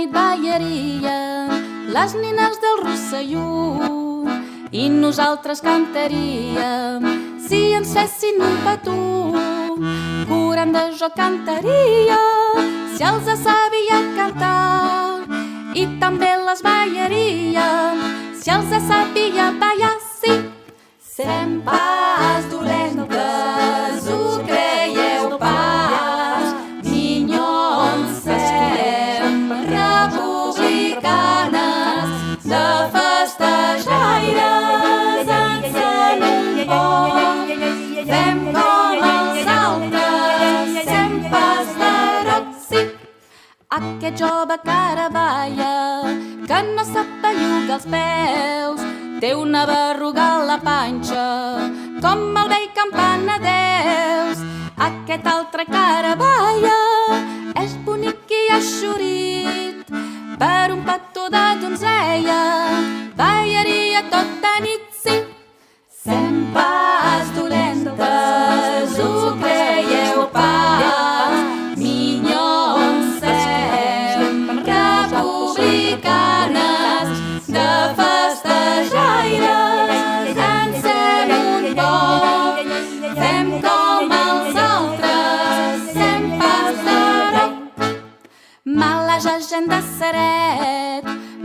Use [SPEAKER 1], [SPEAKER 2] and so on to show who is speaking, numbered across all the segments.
[SPEAKER 1] nit ballarien les nines del Rosselló i nosaltres cantaríem si ens fessin un petó. Curant de jo cantaria si els sabia cantar i també les ballaria si els sabia ballar, sí. Serem pas dolentes, ho creieu pas, minyons serem republicanes, de festejaires ens en un poc, fem com els altres, sem pas de roc, sí. Aquest jove que ara balla, que no sap bellugar els peus, té una berruga a la panxa, com el vell Campanadeus. Aquest altre que ara balla és bonic i eixorit, per un petó de donzella ballaria tota nit, sí. Sem pas dolentes, ho creieu pas, minyons sem republicanes, de festejaires ens en un poc, fem com els altres, sem pas de roc. Malaja gent de Ceret,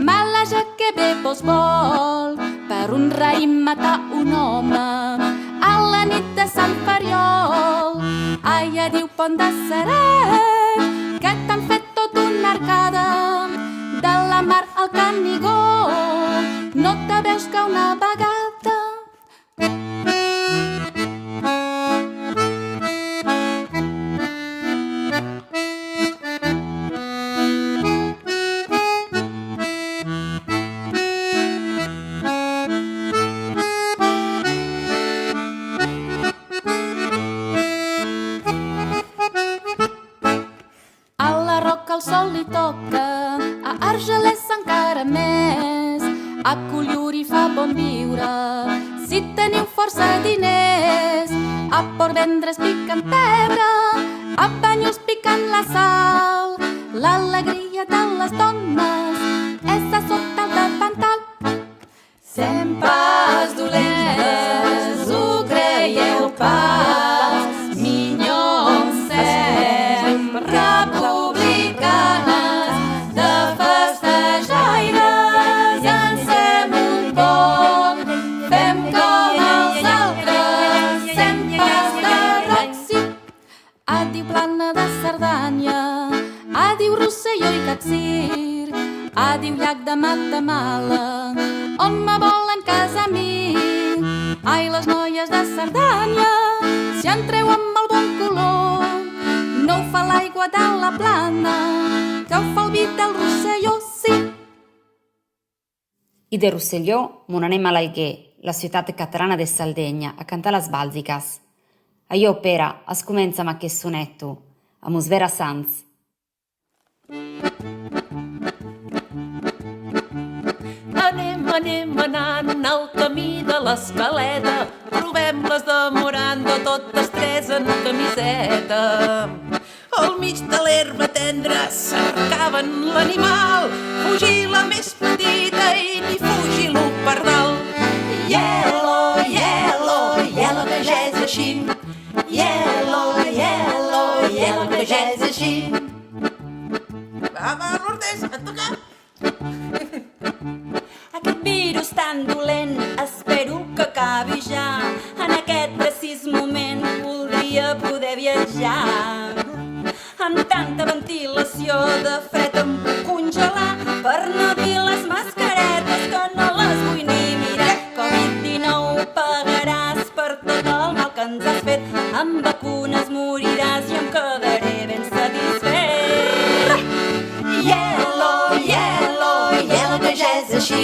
[SPEAKER 1] malaja que bé vos vol, per un raïm matar un home a la nit de Sant Fariol. Ai, adiu pont de Ceret, que t'han fet tot una arcada, de la mar al Canigó no te veus que una vegada. A la Roca el sol li toca, a Argelès encara més, a Colluri fa bon viure si teniu força diners, a Portvendres piquen pebre, a Banyuls piquen la sal, l'alegria de les dones és a sota el davantal. Sem pas dolentes, ho creieu pas, minyons sem republicanes, de festejaires ens fem un poc, fem com els altres, sem pas de roc, sí. Adiu Plana de Cerdanya, adiu Rosselló i Capcir, adiu llac de Matamala, on me volen casar a mi. Ai, les noies de Cerdanya, si entreu amb el bon color, no ho fa l'aigua de la Plana, que ho fa el vi del Rosselló, sí.
[SPEAKER 2] I de Rosselló mon anem a l'Alguer, la ciutat catalana de Sardegna, a cantar les bàlziques. Allò, Pera, es comença amb aquest sonetto, a mos vera sans.
[SPEAKER 3] Anem anant al camí de l'Escaleta, trobem-les demorant-ho totes tres en camiseta. Al mig de l'herba tendra cercaven l'animal, fugir la més petita i ni fugir lo pardal. Yellow, yellow, yellow, que ja és així. Yellow, yellow, yellow, que ja és així. Va, Lourdes, et toca.
[SPEAKER 1] Aquest virus tan dolent espero que acabi ja. En aquest precís moment voldria poder viatjar. Amb tanta ventilació de fred em puc congelar, per no dir les mascaretes que no les vull ni mirar. Covid-19 pagaràs per tot el mal que ens has fet, amb vacunes moriràs i em quedaré ben satisfet.
[SPEAKER 3] Yellow, yellow, yellow, que ja és així.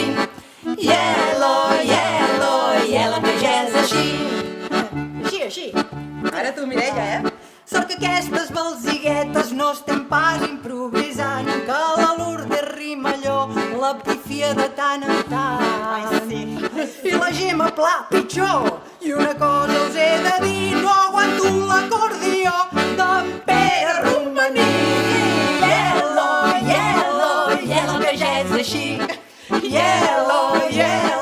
[SPEAKER 3] Yellow, yellow, yellow, que ja és així. Així. Ara tu, Mireia, Sort que aquestes balsiguetes no estem pas improvisant, que la Lourdes rima allò, la pífia de tant en tant.
[SPEAKER 4] Ai, sí.
[SPEAKER 3] I la Gemma Pla, pitjor. I una cosa us he de dir, no aguanto l'acordió d'en Pere Romaní. Yellow, yellow, que ja és així. Yellow, yellow.